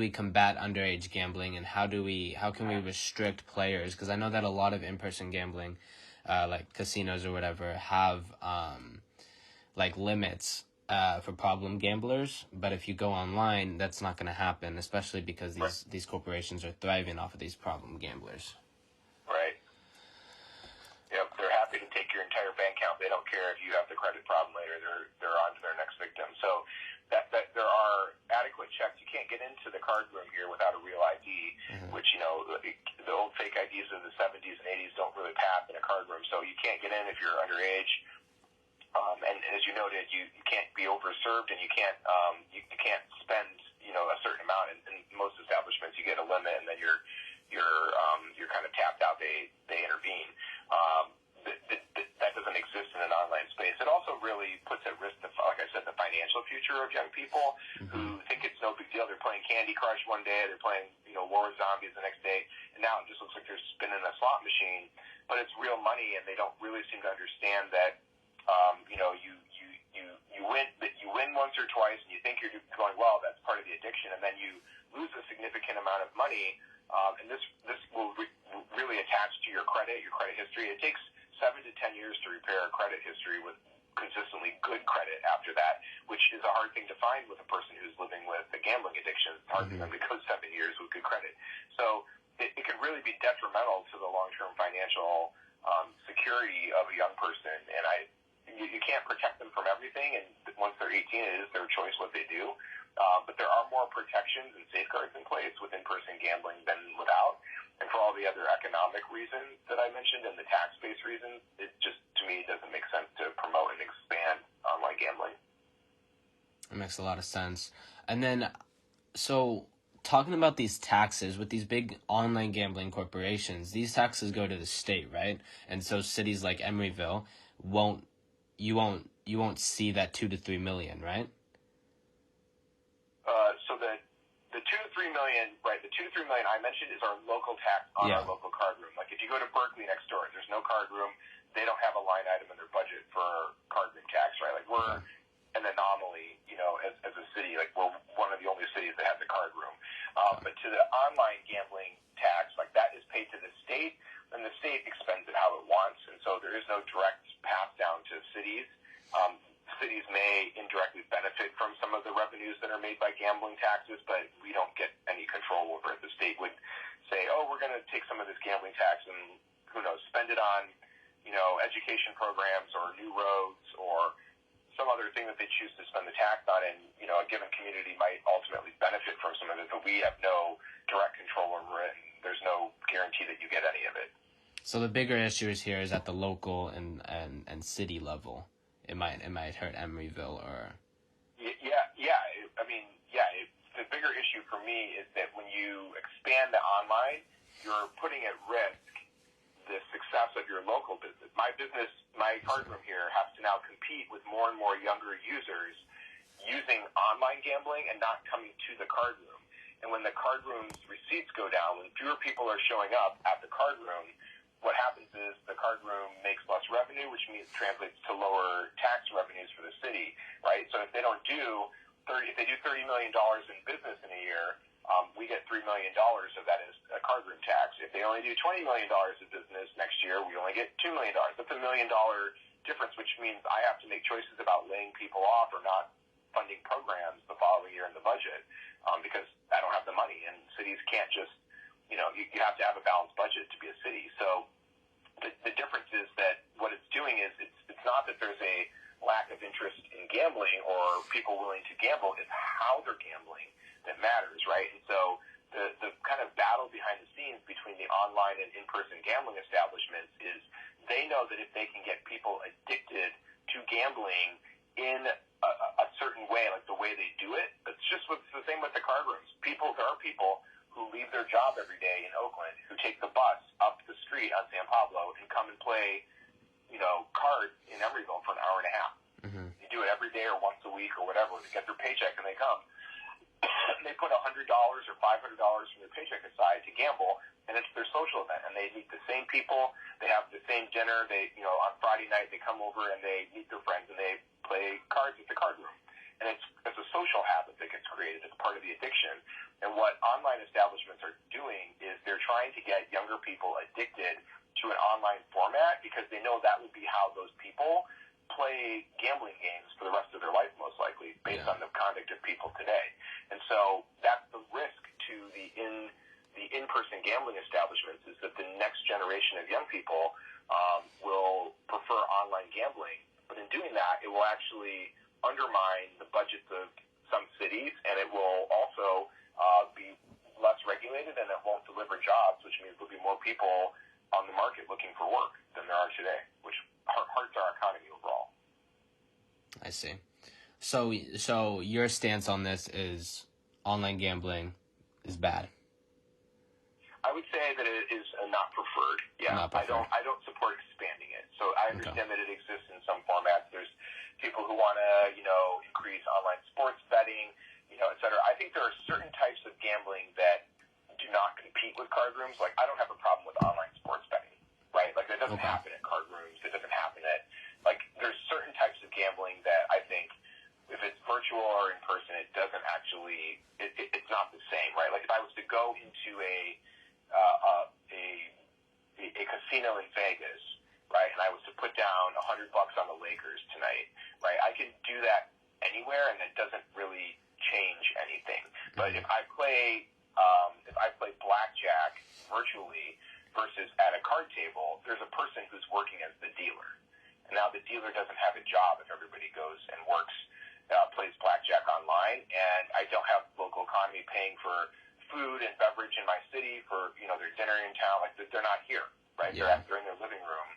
combat underage gambling, and how can we restrict players, because I know that a lot of in-person gambling, like casinos or whatever, have like limits for problem gamblers, but if you go online, that's not going to happen, especially because these corporations are thriving off of these problem gamblers. Right. Yep, they're happy to take your entire bank account. They don't care if you have the credit problem later. They're on to their next victim. So that there are adequate checks. You can't get into the card room here without a real ID, which, the old fake IDs of the 70s and 80s don't really pass in a card room. So you can't get in if you're underage. And as you noted, you can't be overserved, and you can't spend a certain amount. In most establishments, you get a limit, and then you're kind of tapped out. They intervene. That doesn't exist in an online space. It also really puts at risk, like I said, the financial future of young people who think it's no big deal. They're playing Candy Crush one day, they're playing War of Zombies the next day, and now it just looks like they're spinning a slot machine. But it's real money, and they don't really seem to understand that. You win once or twice, and you think you're going well. That's part of the addiction, and then you lose a significant amount of money, and this will really attach to your credit history. It takes 7 to 10 years to repair a credit history with consistently good credit after that, which is a hard thing to find with a person who's living with a gambling addiction. It's hard for them to go 7 years with good credit. So it can really be detrimental to the long-term financial security of a young person, and you can't protect them from everything, and once they're 18, it is their choice what they do. But there are more protections and safeguards in place with in-person gambling than without. And for all the other economic reasons that I mentioned and the tax-based reasons, it just, to me, doesn't make sense to promote and expand online gambling. It makes a lot of sense. And then, so talking about these taxes with these big online gambling corporations, these taxes go to the state, right? And so cities like Emeryville you won't see that 2 to 3 million, right? So the 2 to 3 million, right? The 2 to 3 million I mentioned is our local tax on our local card room. Like if you go to Berkeley next door, there's no card room. They don't have a line item in their budget for card room tax, right? Like we're an anomaly, as a city. Like we're one of the only cities that has a card room. But to the online gambling tax, like that is paid to the state, and the state expends it how it wants, and so there is no direct pass down to cities. Cities may indirectly benefit from some of the revenues that are made by gambling taxes, but we don't get any control over it. The state would say, oh, we're going to take some of this gambling tax and, who knows, spend it on, education programs or new roads or some other thing that they choose to spend the tax on, and, a given community might ultimately benefit from some of it, but we have no direct control over it, and there's no guarantee that you get any of it. So the bigger issue here is at the local and city level. It might hurt Emeryville or. The bigger issue for me is that when you expand the online, you're putting at risk the success of your local business. My card room here, has to now compete with more and more younger users using online gambling and not coming to the card room. And when the card room's receipts go down, when fewer people are showing up at the card room, what happens is the card room makes less revenue, which means translates to lower tax revenues for the city, right? So if they do $30 million in business in a year, we get $3 million of that as a card room tax. If they only do $20 million of business next year, we only get $2 million. That's $1 million difference, which means I have to make choices about laying people off or not funding programs the following year in the budget because I don't have the money, and cities can't just you have to have a balanced budget to be a city. So the difference is that what it's doing is it's not that there's a lack of interest in gambling or people willing to gamble. It's how they're gambling that matters, right? And so the kind of battle behind the scenes between the online and in-person gambling establishments is they know that if they can get people addicted to gambling in a certain way, like the way they do it, it's the same with the card rooms. There are people who leave their job every day in Oakland, who take the bus up the street on San Pablo and come and play, cards in Emeryville for an hour and a half. Mm-hmm. They do it every day or once a week or whatever. They get their paycheck and they come. They put $100 or $500 from their paycheck aside to gamble, and it's their social event. And they meet the same people. They have the same dinner. They, on Friday night they come over and they meet their friends and they play cards at the card room. And it's a social habit that gets created as part of the addiction. And what online establishments are doing is they're trying to get younger people addicted to an online format because they know that would be how those people play gambling games for the rest of their life, most likely, based on the conduct of people today. And so that's the risk to the in-person gambling establishments, is that the next generation of young people will prefer online gambling. But in doing that, it will actually undermine the budgets of some cities, and it will also be less regulated, and it won't deliver jobs, which means there'll be more people on the market looking for work than there are today, which hurts our economy overall. I see. So your stance on this is online gambling is bad. I would say that it is not preferred. Yeah, not preferred. I don't support expanding it. So I understand that it exists in some formats. There's people who want to, increase online sports betting, et cetera. I think there are certain types of gambling that do not compete with card rooms. Like, I don't have a problem with online sports betting, right? Like, that doesn't happen at card rooms. It doesn't happen at, there's certain types of gambling that I think, if it's virtual or in person, it doesn't actually, it's not the same, right? Like, if I was to go into a casino in Vegas, right, and I was to put down $100 on the Lakers tonight, right, I can do that anywhere, and it doesn't really change anything. But if I play blackjack virtually versus at a card table, there's a person who's working as the dealer. And now the dealer doesn't have a job if everybody goes and works, plays blackjack online, and I don't have local economy paying for food and beverage in my city for, their dinner in town. Like, they're not here, right? Yeah. They're in their living room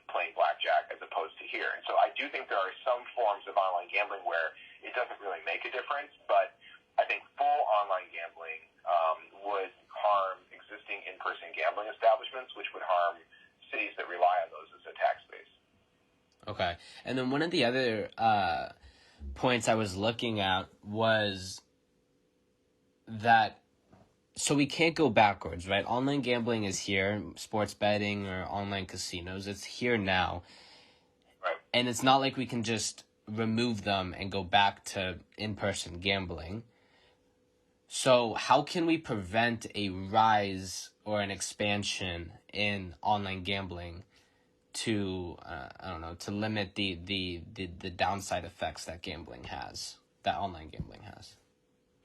playing blackjack as opposed to here. And so I do think there are some forms of online gambling where it doesn't really make a difference, but I think full online gambling would harm existing in-person gambling establishments, which would harm cities that rely on those as a tax base. Okay. And then one of the other points I was looking at was that, so we can't go backwards, right? Online gambling is here, sports betting or online casinos, it's here now. Right. And it's not like we can just remove them and go back to in-person gambling. So how can we prevent a rise or an expansion in online gambling to, to limit the downside effects that online gambling has?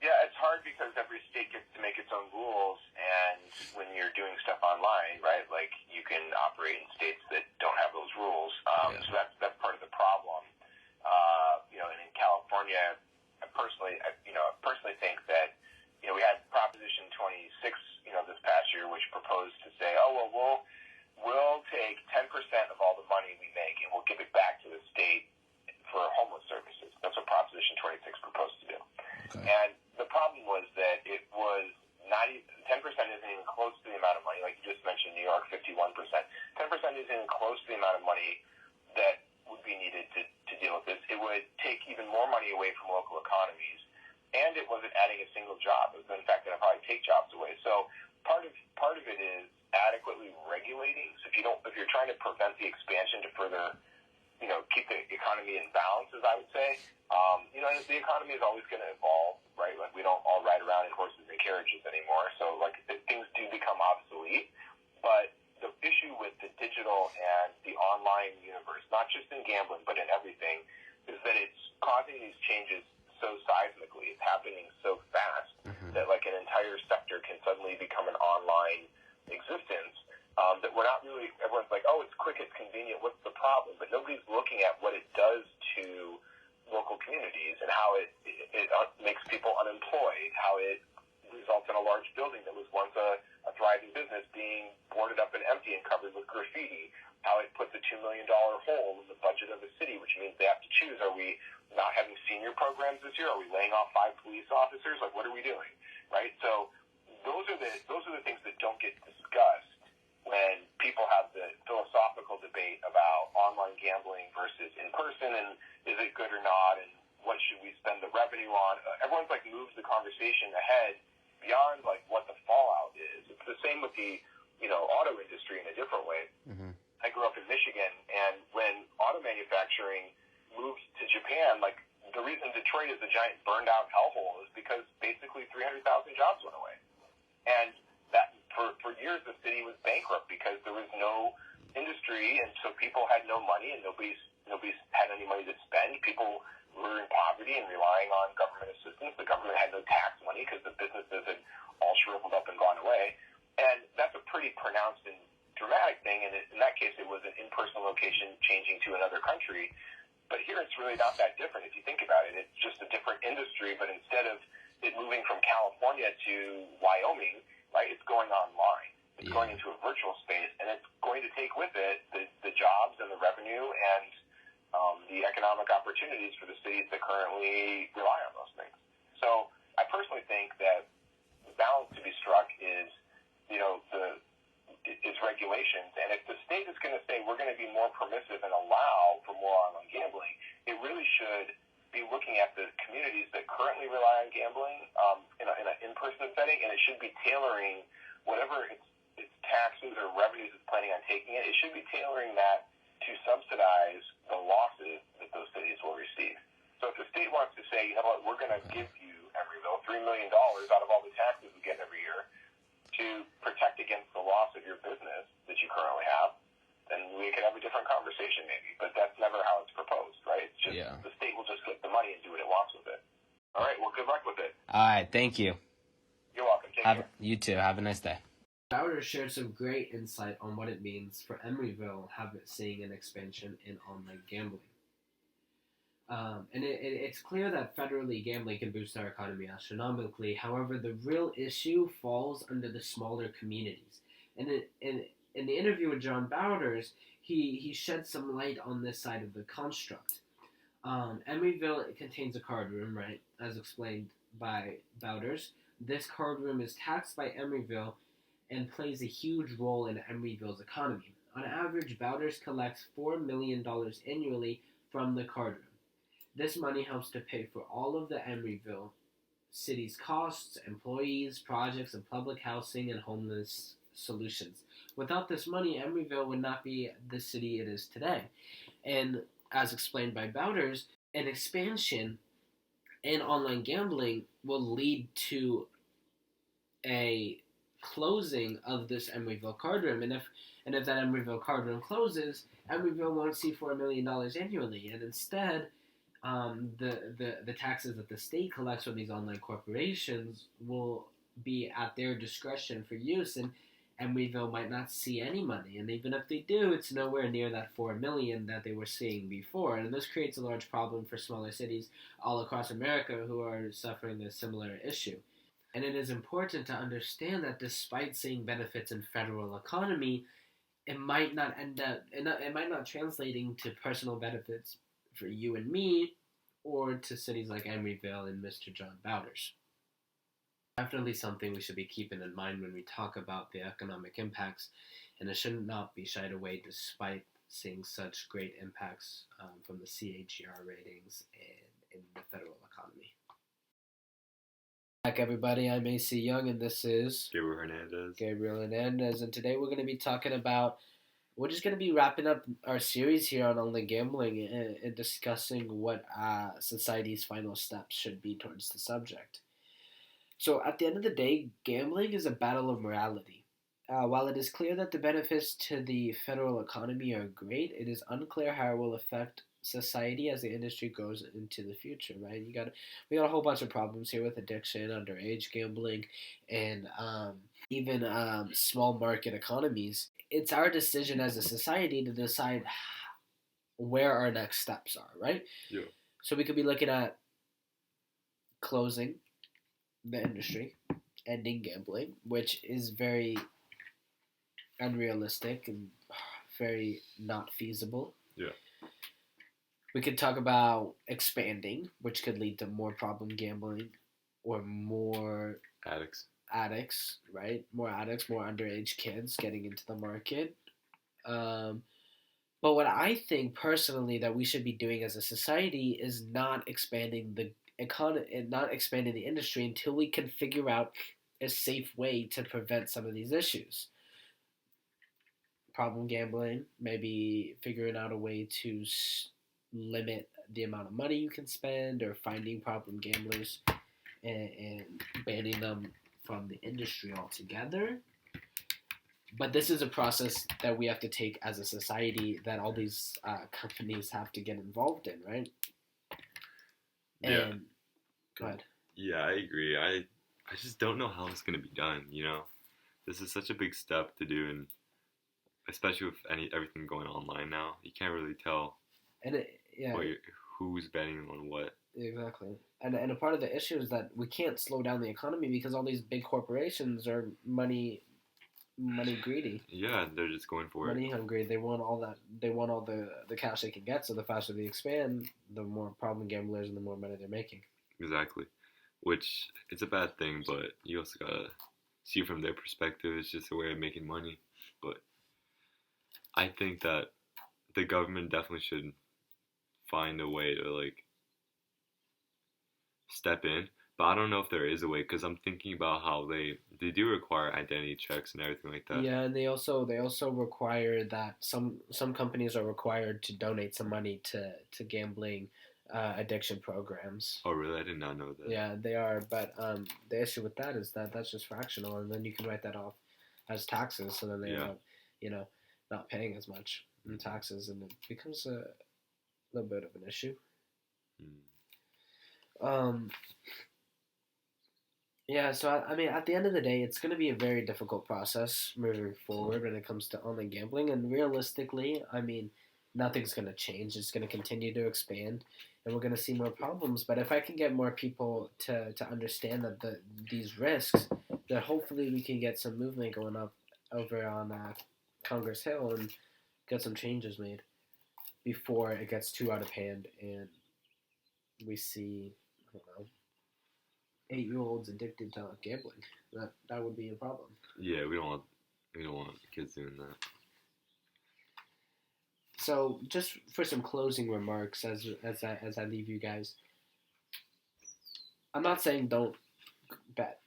Yeah, it's hard because every state gets to make its own rules, and when you're doing stuff online, right, like, you can operate in states that don't have those rules. So that's part of the problem. And in California, I personally think that, we had Proposition 26, this past year, which proposed to say, we'll take 10% of all the money we make and we'll give it back to the state for homeless services. That's what Proposition 26 proposed to do. Okay. And the problem was that it was 10% isn't even close to the amount of money, like you just mentioned, New York, 51%. 10% isn't even close to the amount of money that would be needed to deal with this. It would take even more money away from local economies, and it wasn't adding a single job. It was, in fact, going to probably take jobs away. So part of it is adequately regulating. So if you're trying to prevent the expansion to further, keep the economy in balance, as I would say, the economy is always going to evolve, right? Like, we don't all ride around in horses and carriages anymore. So, like, things do become obsolete. But the issue with the digital and the online universe, not just in gambling, but in everything, is that it's causing these changes so seismically. It's happening so fast that, like, an entire sector can suddenly become an online existence, that we're not really, everyone's like, oh, it's quick, it's convenient, what's the problem? But nobody's looking at what it does to local communities and how it makes people unemployed, how it results in a large building that was once a thriving business being boarded up and empty and covered with graffiti, how it puts a $2 million hole in the budget of the city, which means they have to choose, are we not having senior programs this year? Are we laying off 5 police officers? Like, what are we doing, right? So those are the things that don't get discussed when people have the philosophical debate about online gambling versus in person, and is it good or not, and what should we spend the revenue on. Everyone's like moves the conversation ahead beyond like what the fallout is. It's the same with the auto industry in a different way. Mm-hmm. I grew up in Michigan, and when auto manufacturing moved to Japan, like the reason Detroit is a giant burned out hellhole is because basically 300,000 jobs went away. And that for years the city was bankrupt because there was no industry, and so people had no money, and nobody's had any money to spend. People were in poverty and relying on government assistance. The government had no tax money because the businesses had all shriveled up and gone away. And that's a pretty pronounced and dramatic thing. And in that case, it was an in-person location changing to another country. But here it's really not that different if you think about it. It's just a different industry, but instead of it moving from California to Wyoming, right, it's going online. It's going into a virtual space, and it's going to take with it the jobs and the revenue and the economic opportunities for the cities that currently rely on those things. So I personally think that the balance to be struck is, is regulations. And if the state is going to say we're going to be more permissive and allow for more online gambling, it really should be looking at the communities that currently rely on gambling in an in-person setting, and it should be tailoring whatever its taxes or revenues it's planning on taking it. It should be tailoring that to subsidize the losses that those cities will receive. So if the state wants to say, you know what, we're going to give you, Emeryville, $3 million out of all the taxes we get every year to protect against the loss of your business that you currently have, then we could have a different conversation maybe. But that's never how it's proposed, right? It's just the state will just get the money and do what it wants with it. All right, well, good luck with it. All right, thank you. You're welcome. Take care. You too. Have a nice day. Bowder shared some great insight on what it means for Emeryville seeing an expansion in online gambling. And it's clear that federally gambling can boost our economy astronomically. However, the real issue falls under the smaller communities. And in the interview with John Bowders, he shed some light on this side of the construct. Emeryville contains a card room, right, as explained by Bowders. This card room is taxed by Emeryville and plays a huge role in Emeryville's economy. On average, Bowders collects $4 million annually from the card room. This money helps to pay for all of the Emeryville city's costs, employees, projects of public housing, and homeless solutions. Without this money, Emeryville would not be the city it is today. And as explained by Bowders, an expansion in online gambling will lead to a closing of this Emeryville card room. And if that Emeryville card room closes, Emeryville won't see $4 million annually. And instead, the taxes that the state collects from these online corporations will be at their discretion for use, and Emeryville might not see any money. And even if they do, it's nowhere near that $4 million that they were seeing before. And this creates a large problem for smaller cities all across America who are suffering a similar issue. And it is important to understand that despite seeing benefits in federal economy, it might not translating to personal benefits for you and me, or to cities like Emeryville and Mr. John Bowders. Definitely something we should be keeping in mind when we talk about the economic impacts, and it should not be shied away despite seeing such great impacts from the CAGR ratings and in the federal economy. Back everybody, I'm AC Young, and this is Gabriel Hernandez, and today we're going to be talking about we're just going to be wrapping up our series here on online gambling and discussing what society's final steps should be towards the subject. So at the end of the day, gambling is a battle of morality. While it is clear that the benefits to the federal economy are great, it is unclear how it will affect society as the industry goes into the future, right? We got a whole bunch of problems here with addiction, underage gambling, and even small market economies. It's our decision as a society to decide where our next steps are, right? Yeah. So we could be looking at closing the industry, ending gambling, which is very unrealistic and very not feasible. Yeah. We could talk about expanding, which could lead to more problem gambling or more addicts addicts, right? More addicts, more underage kids getting into the market. But what I think personally that we should be doing as a society is not expanding the economy and not expanding the industry until we can figure out a safe way to prevent some of these issues. Problem gambling, maybe figuring out a way to limit the amount of money you can spend, or finding problem gamblers and banning them from the industry altogether. But this is a process that we have to take as a society, that all these companies have to get involved in, right? Yeah. And go ahead. Yeah, I agree. I just don't know how it's going to be done, you know? This is such a big step to do, and especially with everything going online now, you can't really tell And who's betting on what. exactly. And a part of the issue is that we can't slow down the economy because all these big corporations are money greedy, Yeah, they're just going for money it. hungry. They want all that. They want all the cash they can get. So the faster they expand, the more problem gamblers and the more money they're making. Exactly. Which, it's a bad thing, but you also gotta see from their perspective. It's just a way of making money. But I think that the government definitely should find a way to, like, step in. But I don't know if there is a way, because I'm thinking about how they do require identity checks and everything like that. Yeah, and they also require that some companies are required to donate some money to gambling addiction programs. Oh, really? I did not know that. Yeah, they are. But the issue with that is that that's just fractional, and then you can write that off as taxes. So then they end up, not paying as much in taxes, and it becomes a little bit of an issue. Yeah, so I mean, at the end of the day, it's going to be a very difficult process moving forward when it comes to online gambling. And realistically, I mean, nothing's going to change. It's going to continue to expand, and we're going to see more problems. But if I can get more people to understand that these risks, then hopefully we can get some movement going up over on Congress Hill and get some changes made before it gets too out of hand and we see, I don't know, 8-year-olds addicted to gambling. That would be a problem. Yeah, we don't want kids doing that. So, just for some closing remarks, as I leave you guys, I'm not saying don't bet.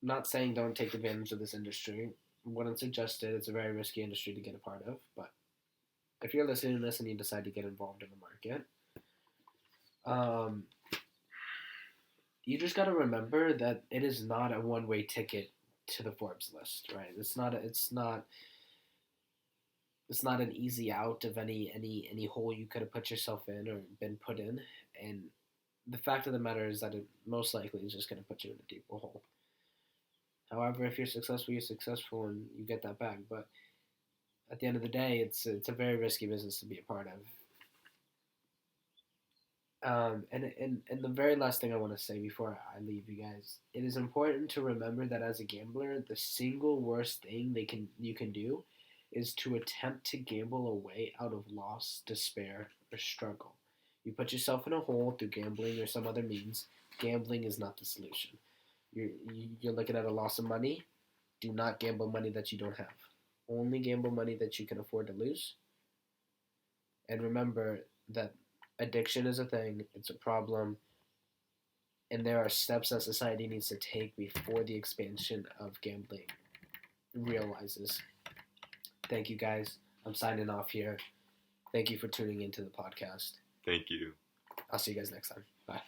I'm not saying don't take advantage of this industry. Wouldn't suggest it. It's a very risky industry to get a part of. But if you're listening to this and you decide to get involved in the market, you just got to remember that it is not a one-way ticket to the Forbes list, right? It's not an easy out of any hole you could have put yourself in or been put in. And the fact of the matter is that it most likely is just going to put you in a deeper hole. However, if you're successful and you get that back. But at the end of the day, it's a very risky business to be a part of. And the very last thing I want to say before I leave you guys, it is important to remember that as a gambler, the single worst thing you can do is to attempt to gamble away out of loss, despair, or struggle. You put yourself in a hole through gambling or some other means. Gambling is not the solution. You're looking at a loss of money. Do not gamble money that you don't have. Only gamble money that you can afford to lose. And remember that addiction is a thing. It's a problem. And there are steps that society needs to take before the expansion of gambling realizes. Thank you, guys. I'm signing off here. Thank you for tuning into the podcast. Thank you. I'll see you guys next time. Bye.